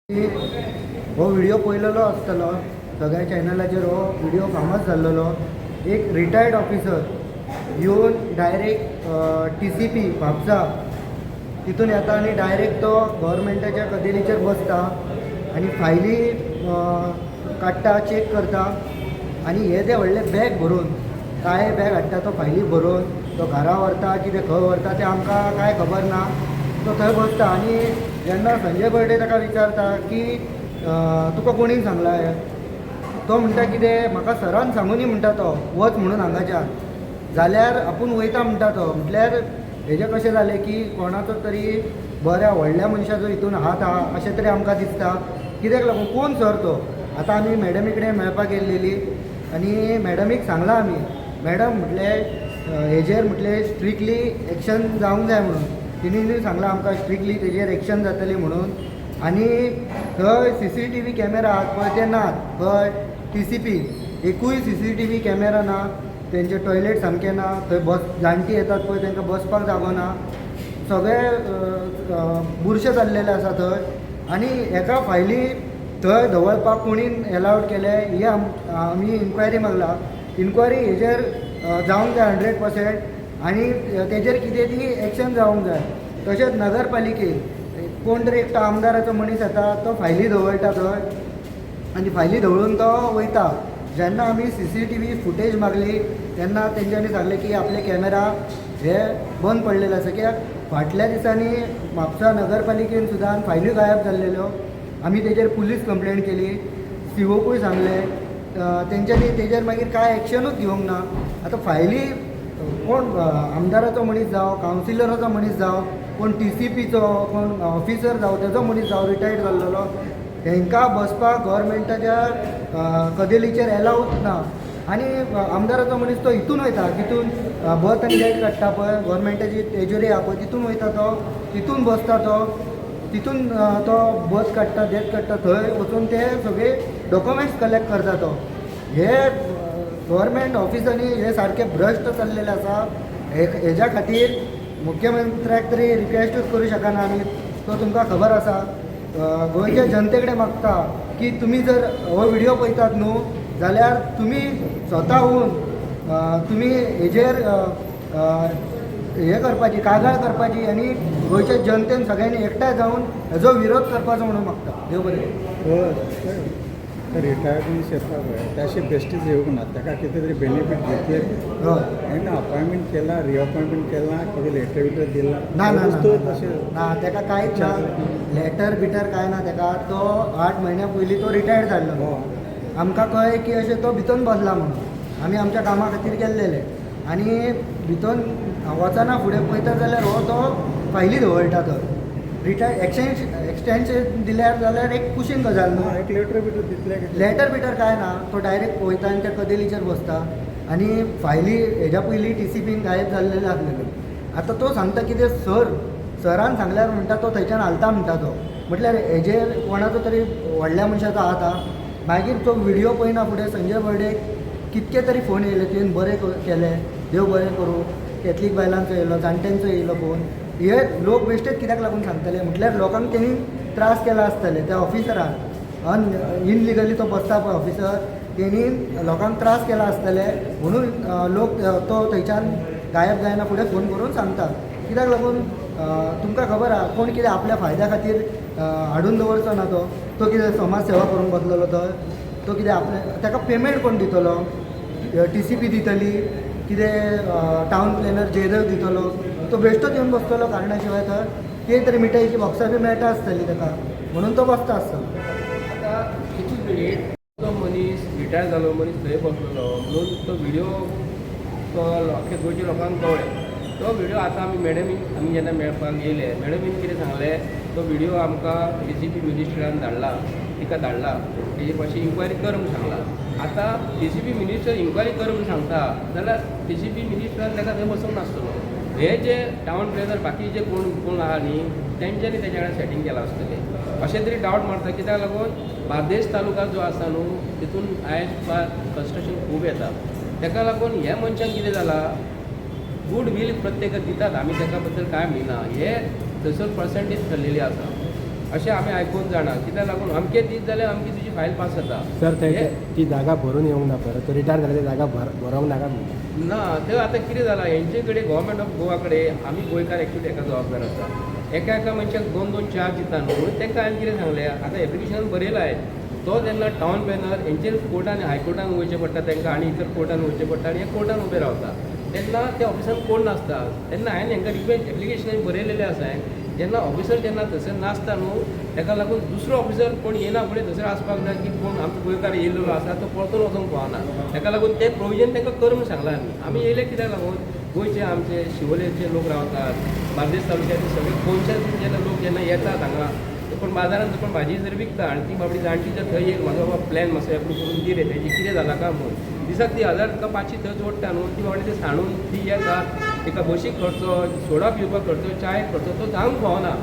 हो व्हिडिओ पळयलेलो आसतलो सगळ्या चॅनलाचेर हो व्हिडिओ फामाद जाल्लो. एक रिटायर्ड ऑफिसर येवन डायरेक्ट TCP म्हापसा तितून येता आनी डायरेक्ट तो गव्हर्मेंटाच्या कदेलीचेर बसता आनी फायली काडटा, चेक करता आनी हे ते व्हडले बॅग भरून काळे बॅग हाडटा तो फायली भरून तो घरा व्हरता कितें खंय व्हरता तें आमकां कांय खबर ना. तो थंय बसता आनी जेन्ना संजय बर्डे ताका विचारता की तुका कोणी सांगला हें, तो म्हणटा कितें म्हाका सरान सांगुनी म्हणटा तो वच म्हणून हांगाच्यान. जाल्यार आपूण वयता म्हणटा तो. म्हटल्यार हेजें कशें जालें की कोणाचो तरी बऱ्या व्हडल्या मनशाचो हितून हात आहा अशें तरी आमकां दिसता. कित्याक लागून कोण सर तो. आतां आमी मॅडमी कडेन मेळपाक गेल्लेली आनी मॅडमीक सांगलां आमी, मॅडम म्हटलें हेजेर म्हटलें स्ट्रिक्टली एक्शन जावंक जाय म्हणून. तिणेंनी सांगलां आमकां स्ट्रिक्टली तेजेर एक्शन जातली म्हणून. आनी थंय CCTV कॅमेरा आहात पळय ते नात. खंय TCP एकूय CCTV कॅमेरा ना. तेंचे टॉयलेट सामकें ना. थंय जाणटी येतात पळय तांकां बसपाक जागो ना. सगळे बुरशे जाल्लेले आसा थंय. आनी एका फायली थंय दवरपाक कोणीन एलावड केले ही आमी इन्क्वायरी मागला. इन्क्वायरी हेजेर जावंक जाय 100%. आनी तेजेर कितें ती एक्शन जावंक जाय. तशेंच नगरपालिकेक कोण तरी एकटो आमदाराचो मनीस येता, तो फायली दवरता थंय आनी फायली दवरून तो वयता. जेन्ना आमी CCTV फुटेज मागली तेन्ना तेंच्यांनी सांगलें की आपले कॅमेरा हे बंद पडलेले आसा. कित्याक फाटल्या दिसांनी म्हापसा नगरपालिकेन सुद्दां फायली गायब जाल्लेल्यो. आमी तेजेर पुलीस कंप्लेंट केली, COकूय सांगलें. तेंच्यांनी तेजेर मागीर कांय एक्शनूच घेवंक ना. आतां फायली कोण आमदाराचो मनीस जावं, कावन्सिलराचो मनीस जावं, कोण TCPचो, कोण ऑफिसर जावं, तेजो मनीस जावं रिटायर्ड जाल्लो, तांकां बसपाक गव्हर्मेंटाच्या कदेलीचेर एलावूच ना. आनी आमदाराचो मनीस तो हितून वयता, तितून बर्थ आनी डेथ काडटा पळय गव्हर्मेंटाची तेजोरी आहा पळय, तितून वयता तो, तितून बसता तो, तितून तो बर्थ काडटा, डेथ काडटा. थंय वचून ते सगळे डॉक्युमेंट्स कलेक्ट करता तो. हे गव्हर्मेंट ऑफिसांनी हे सारके भ्रश्ट चल्लेले आसा. हेज्या खातीर मुख्यमंत्र्याक तरी रिक्वेस्टूच करूं शकना आमी. तो तुमकां खबर आसा. गोंयच्या जनते कडेन मागता की तुमी जर हो व्हिडिओ पळयतात न्हू जाल्यार तुमी स्वताहून तुमी हेजेर हे करपाची, कागाळ करपाची आनी गोंयच्या जनतेन सगळ्यांनी एकठांय जावन हेजो विरोध करपाचो म्हणून मागता. देव बरें. रिटायर्ड मनीस येता पळय ते अशें बेश्टीच येवंक ना. ताका कितें तरी बेनिफीट घेतले. हांवें अपॉयंटमेंट केला, रिअपॉयंटमेंट केला, कितें लेटर बिटर दिला ना ना तशें ना. ताका कांयच ना, लेटर बिटर कांय ना ताका. तो 8 म्हयन्या पयलीं तो रिटायर्ड जाल्लो. आमकां कळ्ळें की अशें तो भितन बसला म्हणून. आमी आमच्या कामा खातीर गेल्लेले आनी भितन वचना फुडें पळयता जाल्यार हो तो फायली दवरता थंय. एक्सटेंशन दिल्यार जाल्यार एक कुशीन गजाल न्हू. एक लेटर बिटर दितले. लेटर बिटर कांय ना. तो डायरेक्ट वयता आनी त्या कदेलीचेर बसता. आनी फायली हेज्या पयलीं TCPन गायब जाल्लेले आसलेले. आतां तो सांगता कितें सरान सांगल्यार म्हणटा तो थंयच्यान हालता म्हणटा तो. म्हटल्यार हेजेर कोणाचो तरी व्हडल्या मनशाचो हात आहा. मागीर तो व्हिडिओ पळयना फुडें संजय बर्डे कितके तरी फोन येयले, तुवें बरें केलें, देव बरें करूं. कॅथलीक बायलांचो येयलो, जाणट्यांचो येयलो फोन. हे लोक बेश्टेच कित्याक लागून सांगतले. म्हटल्यार लोकांक तेणी त्रास केला आसतले त्या ऑफिसरान. इनलिगली तो बसता पळय ऑफिसर, तेणी लोकांक त्रास केला आसतले म्हणून लोक तो थंयच्यान गायब जायना फुडें फोन करून सांगता. कित्याक लागून तुमकां खबर आहा कोण कितें आपल्या फायद्या खातीर हाडून दवरचो ना. तो कितें समाज सेवा करूंक बसलेलो थंय. तो कितें आपले ताका पेमेंट कोण दितलो. TCP दितली, कितें टावन प्लॅनर जयदेव दितलो. तो बेश्टोच येवन बसतलो कारणा शिवाय थंय. कितें तरी मिठाईची बॉक्सां बी मेळटा आसतली ताका म्हणून तो बसता आसतलो. आतां एकूच मिनीट तो मनीस रिटायर जालो मनीस थंय बसलेलो म्हणून तो व्हिडिओ तो अख्ख्या गोंयच्या लोकांक कळ्ळें. तो व्हिडिओ आतां आमी जेन्ना मेळपाक येयले, मॅडमीन कितें सांगलें, तो व्हिडिओ आमकां TCP मिनिस्टरान धाडला, तिका धाडला, तेजे मातशी इन्क्वायरी कर म्हणून सांगला. आतां TCP मिनिस्टर इन्क्वायरी कर म्हणून सांगता जाल्यार TCP मिनिस्टरान ताका थंय बसोवंक नासतलो. हे जे टावन प्लॅनर बाकी जे कोण आहा न्ही तेंच्यांनी तेच्या कडेन सेटींग केलां आसतलें अशें तरी डावट मारता. कित्याक लागून बार्देस तालुका जो आसा न्हू तितून आयज कंस्ट्रक्शन खूब येता. ताका लागून ह्या मनशाक कितें जालां, गूड वील प्रत्येक दितात, आमी ताका बद्दल कांय म्हणिना. हे थंयसर पर्संटेज थरलेली आसा. अशें आमी आयकून जाणा कित्याक लागून अमके दीस जाल्यार अमकी तुजी फायल पास जाता सर हे- ती जागा भरून येवंक ना परत तो रिटायर जाल्यार ती जागा भरोंक नाका म्हणटा ना ते आतां कितें जालां हेंचे कडेन गोवोरमेंट ऑफ गोवा कडेन आमी गोंयकार एक्चुली एका जबाबदार आसा एका मनशाक 2-2 चार्ज दिता न्हू म्हणून तांकां हांवें कितें सांगलें आतां एप्लिकेशन बरयलाय तो जेन्ना टावन प्लॅनर हेंचेर कोर्टान हायकोर्टान वयचें पडटा तांकां आनी इतर कोर्टान वयचें पडटा आनी हे कोर्टान उबे रावता तेन्ना त्या ऑफिसान कोण नासता तेन्ना हांवें हांकां रिक्वेस्ट एप्लिकेशन बरयलेलें आसा जेन्ना ऑफिसर जेन्ना थंयसर नासता न्हू ताका लागून दुसरो ऑफिसर कोण येना फुडें थंयसर आसपाक जाय की कोण आमचो गोंयकार येयल्लो आसा तो परतून वचूंक पावना ताका लागून तें प्रोविजन तांकां कर म्हूण सांगलां आमी येयले कित्याक लागून गोंयचे आमचे शिवोलेचे लोक रावतात बार्देस तालुक्याचे सगळे गोंयचे जेन्ना लोक जेन्ना येतात हांगा पण बाजारांत पण भाजी जर विकता आनी ती बाबडी जाणटी जर थंय एक म्हाजो बाबा प्लॅन मातसो एप्रूव करून दी रे तेजी कितें जालां काय म्हणून दिसाक ती 1000 का 500 थंय जोडटा न्हू ती बाबडी ते सांडून ती येता ताका बशीक खर्चो सोडा पिवपाक खर्चो चायेक खर्चो तो जावंक पावना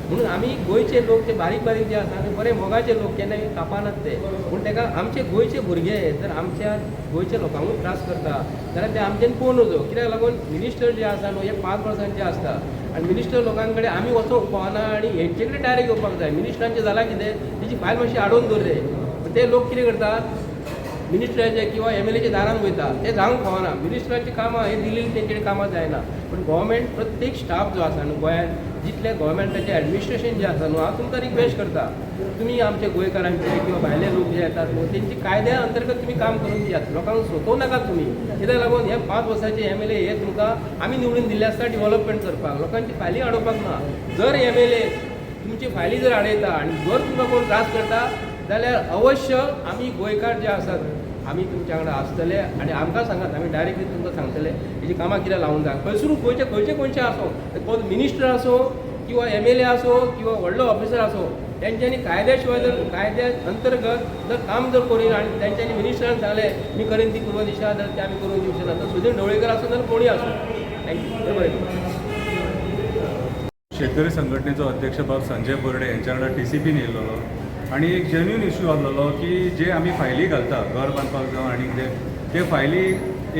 म्हणून आमी गोंयचे लोक ते बारीक बारीक जे आसा ते बरे मोगाचे लोक केन्ना कापानात ते पूण ताका आमचे गोंयचे भुरगे जर आमच्या गोंयच्या लोकांकूच त्रास करता जाल्यार ते आमच्यान कोण नजो कित्याक लागून मिनिस्टर जे आसा न्हू हे 5 वर्सांचे आसता आनी मिनिस्टर लोकां कडेन आमी वचोंक पावना आनी हेंचे कडेन डायरेक्ट येवपाक जाय मिनिस्टरांचें जालां कितें तेजी फायल मातशी आडोवन दवरले ते लोक कितें करतात मिनिस्टराचे किंवा MLAचे दारान वयता ते जावंक पावना मिनिस्टरांची कामां हे दिल्लीन तेंचे कडेन कामां जायना पूण गोवोरमेंट प्रत्येक स्टाफ जो आसा न्हू गोंयांत जितले गोवोरमेंटाचें एडमिनिस्ट्रेशन जें आसा न्हू हांव तुमकां रिक्वेस्ट करता तुमी आमचे गोंयकारांचे किंवा भायले लोक जे येतात न्हू तेंची कायद्या अंतर्गत तुमी काम करून दियात लोकांक सोदूं नाकात तुमी कित्याक लागून हे 5 वर्साचे MLA हे तुमकां आमी निवडून दिल्ले आसता डेव्हलपमेंट करपाक लोकांची फायली अडोवपाक ना जर MLA तुमची फायली जर आडयता आनी जर तुमकां कोण त्रास करता जाल्यार अवश्य आमी गोंयकार जे आसात आमी तुमच्या वांगडा आसतले आनी आमकां सांगात आमी डायरेक्टली तुमकां सांगतले हेजी कामां कितें लावून जाय खंयसरूं खंयचे कोणचे आसो कोण मिनिस्टर आसो किंवा MLA आसो किंवा व्हडलो ऑफिसर आसो तेंच्यांनी कायद्या शिवाय जर कायद्या अंतर्गत जर काम जर करीन आनी तेंच्यांनी मिनिस्टरान सांगलें मी करेन ती पूर्व दिशा जाल्यार ते आमी करून दिवचे ना सुधीर ढवळेकर आसूं नाजाल्यार कोणूय आसूं थँक्यू बरें शेतकरी संघटनेचो अध्यक्ष बाब संजय बोर्डे यांच्या वांगडा TCPन येयल्लो आनी एक जेन्युन इश्यू आसलेलो की जे आमी फायली घालता घर बांदपाक जावं आनी कितें ते फायली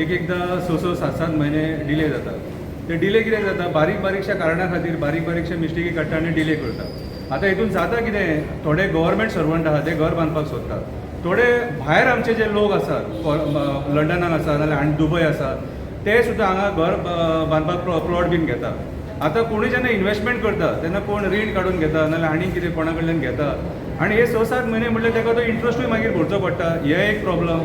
एकदां 6-7 म्हयने डिले जातात ते डिले कितें जाता बारीकशा कारणां खातीर बारीकशा मिस्टेकी काडटा आनी डिले करता आतां हितून जाता कितें थोडे गव्हर्मेंट सर्वंट आहा ते घर बांदपाक सोदतात थोडे भायर आमचे जे लोक आसात लंडनान आसा नाजाल्यार आनी दुबय आसा ते सुद्दां हांगा घर बांदपाक प्लॉट बीन घेतात आतां कोणूय जेन्ना इन्वेस्टमेंट करता तेन्ना कोण रीण काडून घेता नाजाल्यार आनी कितें कोणा कडल्यान घेता आनी हे 6-7 म्हयने म्हटल्यार ताका तो इंट्रस्टूय मागीर भरचो पडटा हे एक प्रॉब्लम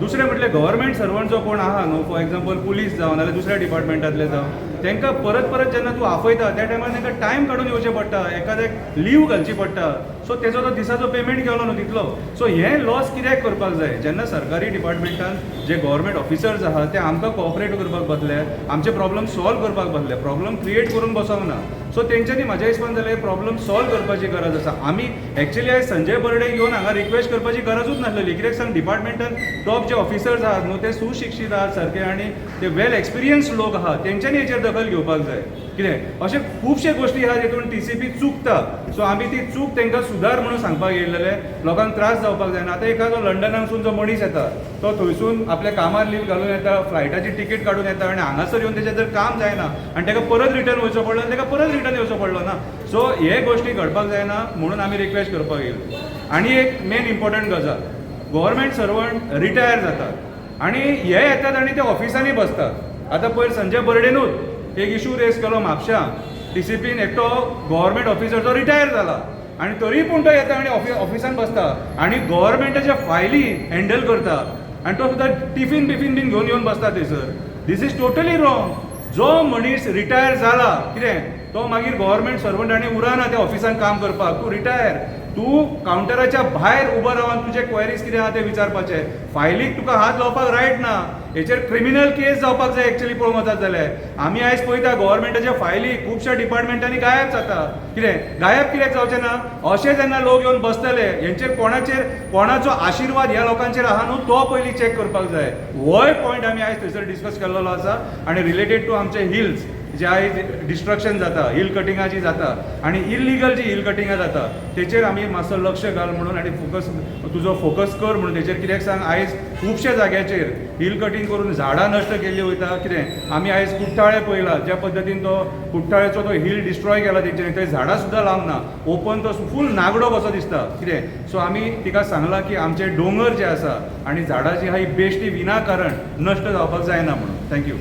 दुसरें म्हटल्यार गव्हर्मेंट सर्वंट जो कोण आहा न्हू फॉर एग्जाम्पल पुलीस जावं नाजाल्यार दुसऱ्या डिपार्टमेंटांतले जावं तांकां परत जेन्ना तूं आफयता त्या टायमार तांकां टायम काडून येवचें पडटा एकाद्याक लीव घालची पडटा सो तेजो तो दिसाचो पेमेंट केलो न्हू तितलो सो हे लॉस कित्याक करपाक जाय जेन्ना सरकारी डिपार्टमेंटान जे गव्हर्मेंट ऑफिसर्स आहा ते आमकां कॉपरेट करपाक बसले आमचे प्रॉब्लम सॉल्व करपाक बसले प्रॉब्लम क्रिएट करून बसोंक ना सो तेंच्यांनी म्हाज्या हिसपान जाल्यार हे प्रॉब्लम सॉल्व करपाची गरज आसा आमी एक्चुअली आयज संजय बर्डे घेवन हांगा रिक्वेस्ट करपाची गरजूच नासलेली कित्याक सांग डिपार्टमेंटान टॉप जे ऑफिसर्स आहात न्हू ते सुशिक्षीत आहात सारके आनी ते वेल एक्सपिरियन्स लोक आहात तेंच्यांनी हेचेर दखल घेवपाक जाय कितें अशे खुबशे गोश्टी आहा जेतून TCP चुकता सो आमी ती चूक तांकां सुदार म्हणून सांगपाक येयलेले लोकांक त्रास जावपाक जायना आतां एखादो लंडनासून जो मनीस येता तो थंयसून आपल्या कामार लीव घालून येता फ्लायटाची तिकेट काडून येता आनी हांगासर येवन तेजें जर काम जायना आनी ताका परत रिटर्न वयचो पडलो आनी ताका परत रिटर्न येवचो पडलो ना सो हे गोश्टी घडपाक जायना म्हणून आमी रिक्वेस्ट करपाक येयली आनी एक मेन इम्पॉर्टंट गजाल गव्हर्मेंट सर्वंट रिटायर जातात आनी हे येतात आनी ते ऑफिसांनी बसतात आतां पयर संजय बर्डेनूच एक इशू रेज केलो म्हापशां TCPन एकटो गव्हर्मेंट ऑफिसर जो रिटायर जाला आनी तरी पूण तो येता आनी ऑफिसान बसता आनी गव्हर्मेंटाच्या फायली हँडल करता आनी तो सुद्दां टिफीन बीन घेवन येवन बसता थंयसर दीस इज टोटली रॉंग जो मनीस रिटायर जाला कितें तो मागीर गव्हर्मेंट सर्वंट आनी उरना त्या ऑफिसान काम करपाक तूं रिटायर तूं कावंटराच्या भायर उबो रावन तुजे क्वेरीज कितें आहा ते विचारपाचे फायलीक तुका हात लावपाक रायट ना हेचेर क्रिमिनल केस जावपाक जाय एक्चुअली पळोवंक वचत जाल्यार आमी आयज पळयता गव्हर्मेंटाच्या फायली खुबश्या डिपार्टमेंटांनी गायब जाता कितें गायब कित्याक जावचें ना अशे जेन्ना लोक येवन बसतले हेंचेर कोणाचो आशिर्वाद ह्या लोकांचेर आहा न्हू तो पयलीं चॅक करपाक जाय होय पॉयंट आमी आयज थंयसर डिस्कस केल्लो आसा आनी रिलेटेड टू आमचे हिल्स जे आयज डिस्ट्रक्शन जाता हिल कटिंगां जी जाता आनी इल्लिगल जी हिल कटिंगां जाता तेचेर आमी मातसो लक्ष घाल म्हणून आनी तुजो फोकस कर म्हणून तेचेर कित्याक सांग आयज खुबश्या जाग्याचेर हिल कटिंग करून झाडां नश्ट केल्ली वयता कितें आमी आयज कुट्टाळे पळयला ज्या पद्दतीन तो कुट्टाळेचो तो हिल डिस्ट्रॉय केला तेंच्यांनी थंय झाडां सुद्दां लावंक ना ओपन तो फूल नागडो कसो दिसता कितें सो आमी तिका सांगलां की आमचे दोंगर जे आसा आनी झाडां जी आहा ही बेश्टी विनाकारण नश्ट जावपाक जायना म्हणून थँक्यू.